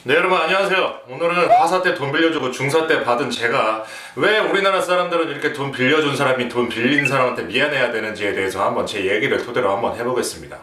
네, 여러분 안녕하세요. 오늘은 하사 때 돈 빌려주고 중사 때 받은 제가 왜 우리나라 사람들은 이렇게 돈 빌려준 사람이 돈 빌린 사람한테 미안해야 되는지에 대해서 한번 제 얘기를 토대로 한번 해보겠습니다.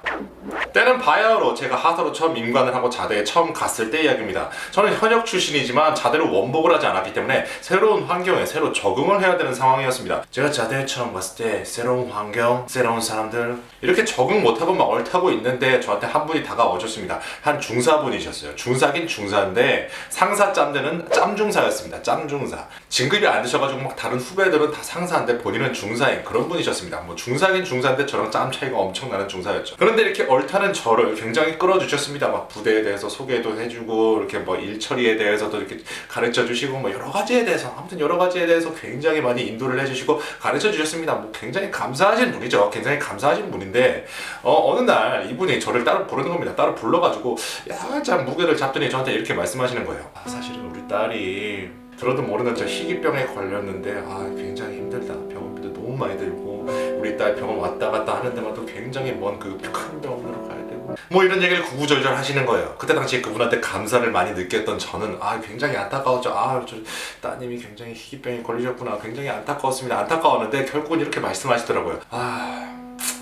때는 바야흐로 제가 하사로 처음 임관을 하고 자대에 처음 갔을 때 이야기입니다. 저는 현역 출신이지만 자대로 원복을 하지 않았기 때문에 새로운 환경에 새로 적응을 해야 되는 상황이었습니다. 제가 자대에 처음 갔을 때 새로운 환경, 새로운 사람들 이렇게 적응 못하고 막 얼타고 있는데 저한테 한 분이 다가오셨습니다. 한 중사분이셨어요. 중사긴 중사인데 상사 짬되는 짬중사였습니다. 짬중사. 진급이 안 되셔가지고 막 다른 후배들은 다 상사인데 본인은 중사인 그런 분이셨습니다. 뭐 중사긴 중사인데 저랑 짬 차이가 엄청 나는 중사였죠. 그런데 이렇게 얼타는 저를 굉장히 끌어주셨습니다. 막 부대에 대해서 소개도 해주고 이렇게 뭐 일 처리에 대해서도 이렇게 가르쳐 주시고 뭐 여러 가지에 대해서 아무튼 여러 가지에 대해서 굉장히 많이 인도를 해주시고 가르쳐 주셨습니다. 뭐 굉장히 감사하신 분이죠. 굉장히 감사하신 분인데 어느 날 이분이 저를 따로 부르는 겁니다. 따로 불러가지고 약간 무게를 잡더니 저한테 이렇게 말씀하시는 거예요. 사실은 우리 딸이 들어도 모르는 저 희귀병에 걸렸는데 굉장히 힘들다. 병원비도 너무 많이 들고 우리 딸 병원 왔다 갔다 하는 데마다 굉장히 먼 그 큰 병원으로 가야 되고 뭐 이런 얘기를 구구절절 하시는 거예요. 그때 당시에 그분한테 감사를 많이 느꼈던 저는 굉장히 안타까웠죠. 저 따님이 굉장히 희귀병에 걸리셨구나. 굉장히 안타까웠습니다. 안타까웠는데 결국은 이렇게 말씀하시더라고요.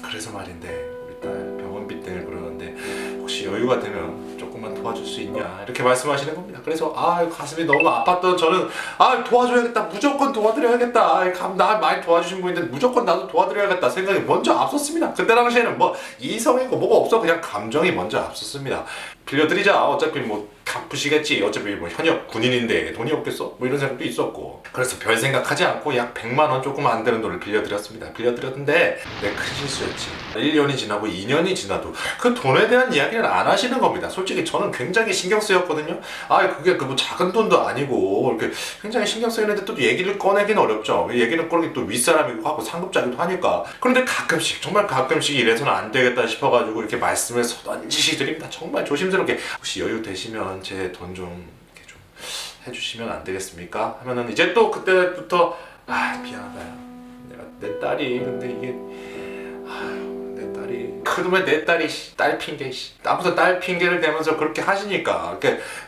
그래서 말인데 우리 딸 병원비 때문에 그러는데 혹시 여유가 되면 조금만 도와줄 수 있냐 이렇게 말씀하시는 겁니다. 그래서 가슴이 너무 아팠던 저는 도와줘야겠다, 무조건 도와드려야겠다, 나 많이 도와주신 분인데 무조건 나도 도와드려야겠다 생각이 먼저 앞섰습니다. 그때 당시에는 뭐 이성이고 뭐가 없어 그냥 감정이 먼저 앞섰습니다. 빌려드리자, 어차피 뭐 갚으시겠지, 어차피 뭐 현역 군인인데 돈이 없겠어, 뭐 이런 생각도 있었고, 그래서 별 생각하지 않고 약 100만 원 조금 안 되는 돈을 빌려드렸습니다. 빌려드렸는데 내 큰 실수였지. 1년이 지나고 2년이 지나도 그 돈에 대한 이야기를 안 하시는 겁니다. 솔직히 저는 굉장히 신경 쓰였거든요. 그게 그 뭐 작은 돈도 아니고 이렇게 굉장히 신경 쓰이는데 또 얘기를 꺼내긴 어렵죠. 얘기는 꺼내기 또 윗사람이고 하고 상급자기도 하니까. 그런데 가끔씩, 정말 가끔씩 이래서는 안 되겠다 싶어가지고 이렇게 말씀을 던지시 드립니다. 정말 조심스럽게 혹시 여유 되시면 제 돈 좀 이렇게 좀 해주시면 안 되겠습니까? 하면은 이제 또 그때부터 미안하다. 내가 내 딸이 근데 이게 내 딸이 그놈의 내 딸이 딸 핑계 아무튼 딸 핑계를 대면서 그렇게 하시니까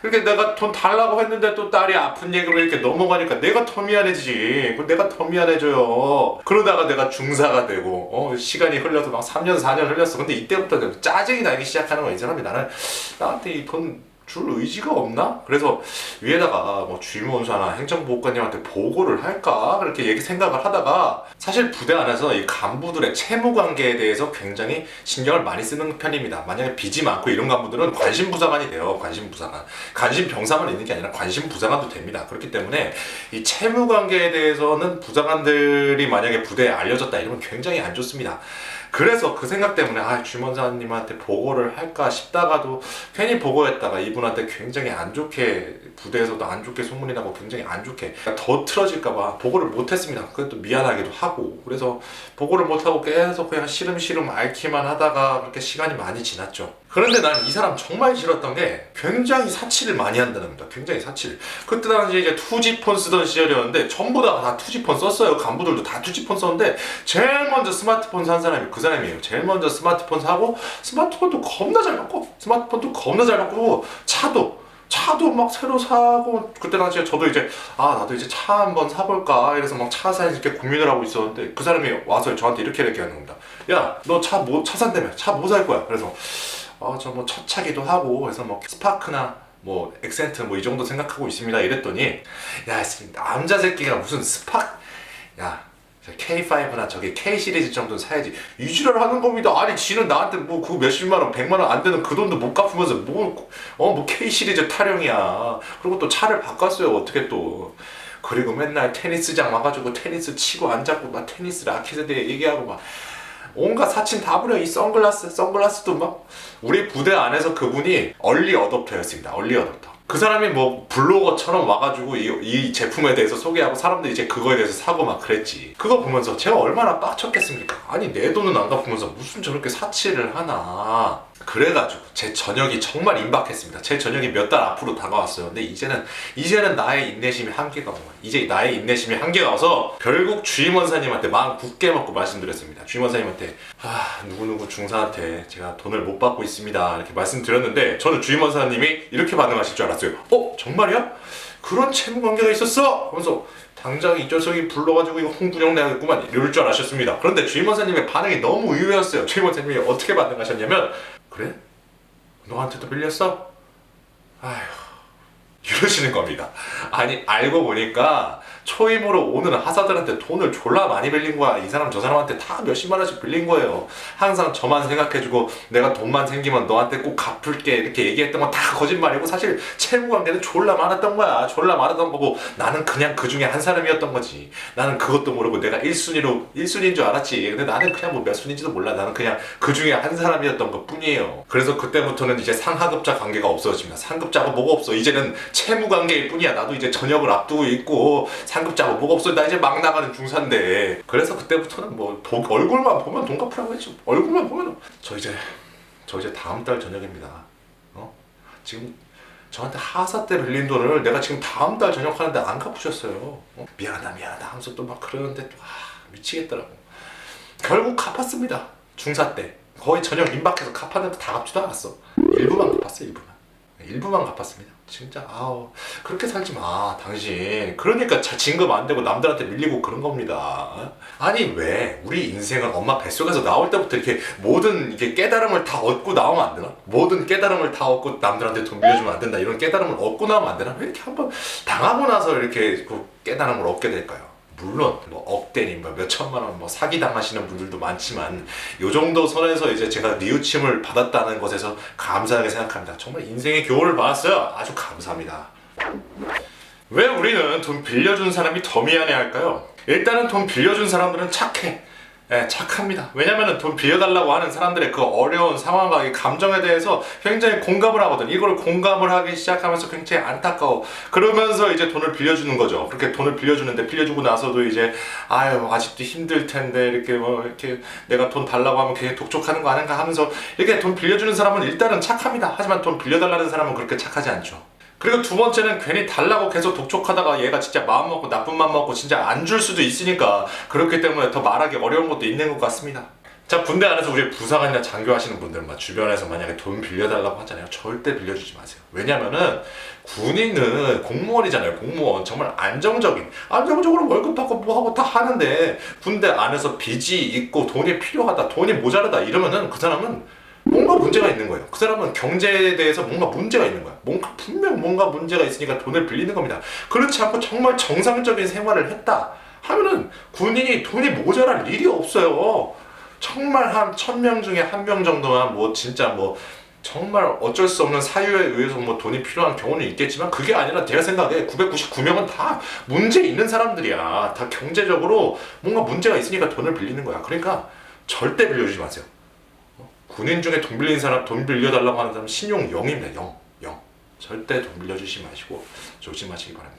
그렇게 내가 돈 달라고 했는데 또 딸이 아픈 얘기로 이렇게 넘어가니까 내가 더 미안해지지. 내가 더 미안해져요. 그러다가 내가 중사가 되고 시간이 흘러서 막 3년 4년 흘렸어. 근데 이때부터 짜증이 나기 시작하는 거야. 이 사람이 나한테 이 돈 줄 의지가 없나? 그래서 위에다가 뭐 주임원사나 행정보호관님한테 보고를 할까? 그렇게 생각을 하다가 사실 부대 안에서 이 간부들의 채무 관계에 대해서 굉장히 신경을 많이 쓰는 편입니다. 만약에 빚이 많고 이런 간부들은 관심부사관이 돼요. 관심부사관. 관심병사만 있는 게 아니라 관심부사관도 됩니다. 그렇기 때문에 이 채무 관계에 대해서는 부사관들이 만약에 부대에 알려졌다 이러면 굉장히 안 좋습니다. 그래서 그 생각 때문에 주임원사님한테 보고를 할까 싶다가도 괜히 보고했다가 이분한테 굉장히 안 좋게 부대에서도 안 좋게 소문이 나고 굉장히 안 좋게 더 틀어질까봐 보고를 못했습니다. 그것도 미안하기도 하고 그래서 보고를 못하고 계속 그냥 시름시름 앓기만 하다가 그렇게 시간이 많이 지났죠. 그런데 난 이 사람 정말 싫었던 게 굉장히 사치를 많이 한다는 겁니다. 굉장히 사치를. 그때 당시에 이제 투지폰 쓰던 시절이었는데 전부 다 투지폰 썼어요. 간부들도 다 투지폰 썼는데 제일 먼저 스마트폰 산 사람이 그 사람이에요. 제일 먼저 스마트폰 사고 스마트폰도 겁나 잘 받고 차도 막 새로 사고 그때 당시에 저도 이제 나도 이제 차 한번 사볼까 이래서 막 차 사서 이렇게 고민을 하고 있었는데 그 사람이 와서 저한테 이렇게 하는 겁니다. 야, 너 차 산다며? 차 뭐 살 거야? 그래서 저 뭐 첫 차기도 하고 그래서 뭐 스파크나 뭐 엑센트 뭐 이 정도 생각하고 있습니다. 이랬더니 남자 새끼가 무슨 K5나 저기 K 시리즈 정도는 사야지 이 지랄을 하는 겁니다. 아니 지는 나한테 뭐 그 몇십만 원 100만 원 안 되는 그 돈도 못 갚으면서 뭐 K 시리즈 타령이야. 그리고 또 차를 바꿨어요. 어떻게 또. 그리고 맨날 테니스장 와가지고 테니스 치고 앉았고 막 테니스 라켓에 대해 얘기하고 막 온갖 사친 다 부려. 이 선글라스도 막 우리 부대 안에서 그분이 얼리 어댑터였습니다. 얼리 어댑터. 그 사람이 뭐 블로거처럼 와가지고 이 제품에 대해서 소개하고 사람들이 이제 그거에 대해서 사고 막 그랬지. 그거 보면서 제가 얼마나 빡쳤겠습니까? 아니 내 돈은 안 갚으면서 무슨 저렇게 사치를 하나. 그래가지고 제 저녁이 정말 임박했습니다. 제 저녁이 몇 달 앞으로 다가왔어요. 근데 이제는 나의 인내심이 한계가 온 거예요. 이제 나의 인내심이 한계가 와서 결국 주임원사님한테 마음 굳게 먹고 말씀드렸습니다. 주임원사님한테 누구누구 중사한테 제가 돈을 못 받고 있습니다 이렇게 말씀드렸는데 저는 주임원사님이 이렇게 반응하실 줄 알았어요. 알았어요. 정말이야? 그런 채무 관계가 있었어? 하면서 당장 이 녀석이 불러가지고 이거 홍군형 내야겠구만 이럴 줄 아셨습니다. 그런데 주임원사님의 반응이 너무 의외였어요. 주임원사님이 어떻게 반응하셨냐면 그래? 너한테도 빌렸어? 아휴 이러시는 겁니다. 아니 알고 보니까 초임으로 오는 하사들한테 돈을 졸라 많이 빌린 거야. 이 사람 저 사람한테 다 몇십만 원씩 빌린 거예요. 항상 저만 생각해주고 내가 돈만 생기면 너한테 꼭 갚을게 이렇게 얘기했던 건 다 거짓말이고 사실 채무관계는 졸라 많았던 거야. 졸라 많았던 거고 나는 그냥 그 중에 한 사람이었던 거지. 나는 그것도 모르고 내가 1순위인 줄 알았지. 근데 나는 그냥 뭐 몇 순위인지도 몰라. 나는 그냥 그 중에 한 사람이었던 것 뿐이에요. 그래서 그때부터는 이제 상하급자 관계가 없어집니다. 상급자가 뭐가 없어. 이제는 채무관계일 뿐이야. 나도 이제 전역을 앞두고 있고 상급자가 뭐가 없어. 나 이제 막 나가는 중사인데. 그래서 그때부터는 뭐 얼굴만 보면 돈 갚으라고 했죠. 얼굴만 보면 저 이제 다음 달 저녁입니다. 지금 저한테 하사 때 빌린 돈을 내가 지금 다음 달 저녁하는데 안 갚으셨어요. 미안하다 하면서 또 막 그러는데 또 미치겠더라고. 결국 갚았습니다. 중사 때 거의 저녁 임박해서 갚았는데 다 갚지도 않았어. 일부만 갚았어요. 일부만 갚았습니다. 진짜 그렇게 살지 마 당신. 그러니까 진급 안 되고 남들한테 밀리고 그런 겁니다. 아니 왜 우리 인생은 엄마 뱃속에서 나올 때부터 이렇게 모든 이게 깨달음을 다 얻고 나오면 안 되나? 모든 깨달음을 다 얻고 남들한테 돈 빌려주면 안 된다 이런 깨달음을 얻고 나오면 안 되나? 왜 이렇게 한번 당하고 나서 이렇게 그 깨달음을 얻게 될까요? 물론 뭐 억대니 뭐 몇천만 원 뭐 사기 당하시는 분들도 많지만 요 정도 선에서 이제 제가 뉘우침을 받았다는 것에서 감사하게 생각합니다. 정말 인생의 교훈을 받았어요. 아주 감사합니다. 왜 우리는 돈 빌려준 사람이 더 미안해할까요? 일단은 돈 빌려준 사람들은 착해. 착합니다. 왜냐면은 돈 빌려달라고 하는 사람들의 그 어려운 상황과 이 감정에 대해서 굉장히 공감을 하거든. 이걸 공감을 하기 시작하면서 굉장히 안타까워. 그러면서 이제 돈을 빌려주는 거죠. 그렇게 돈을 빌려주는데 빌려주고 나서도 이제 아직도 힘들 텐데 이렇게 이렇게 내가 돈 달라고 하면 괜히 독촉하는 거 아닌가 하면서 이렇게 돈 빌려주는 사람은 일단은 착합니다. 하지만 돈 빌려달라는 사람은 그렇게 착하지 않죠. 그리고 두 번째는 괜히 달라고 계속 독촉하다가 얘가 진짜 마음 먹고 나쁜 마음 먹고 진짜 안 줄 수도 있으니까 그렇기 때문에 더 말하기 어려운 것도 있는 것 같습니다. 자, 군대 안에서 우리 부사관이나 장교하시는 분들 주변에서 만약에 돈 빌려달라고 하잖아요. 절대 빌려주지 마세요. 왜냐면은 군인은 공무원이잖아요. 공무원 정말 안정적으로 월급 받고 뭐하고 다 하는데 군대 안에서 빚이 있고 돈이 필요하다, 돈이 모자라다 이러면은 그 사람은 뭔가 문제가 있는 거예요. 그 사람은 경제에 대해서 뭔가 문제가 있는 거야. 분명 뭔가 문제가 있으니까 돈을 빌리는 겁니다. 그렇지 않고 정말 정상적인 생활을 했다 하면은 군인이 돈이 모자랄 일이 없어요. 정말 한 1000명 중에 1명 정도만 뭐 진짜 뭐 정말 어쩔 수 없는 사유에 의해서 뭐 돈이 필요한 경우는 있겠지만 그게 아니라 제가 생각에 999명은 다 문제 있는 사람들이야. 다 경제적으로 뭔가 문제가 있으니까 돈을 빌리는 거야. 그러니까 절대 빌려주지 마세요. 군인 중에 돈 빌린 사람, 돈 빌려달라고 하는 사람 신용 0입니다. 0. 절대 돈 빌려주지 마시고 조심하시기 바랍니다.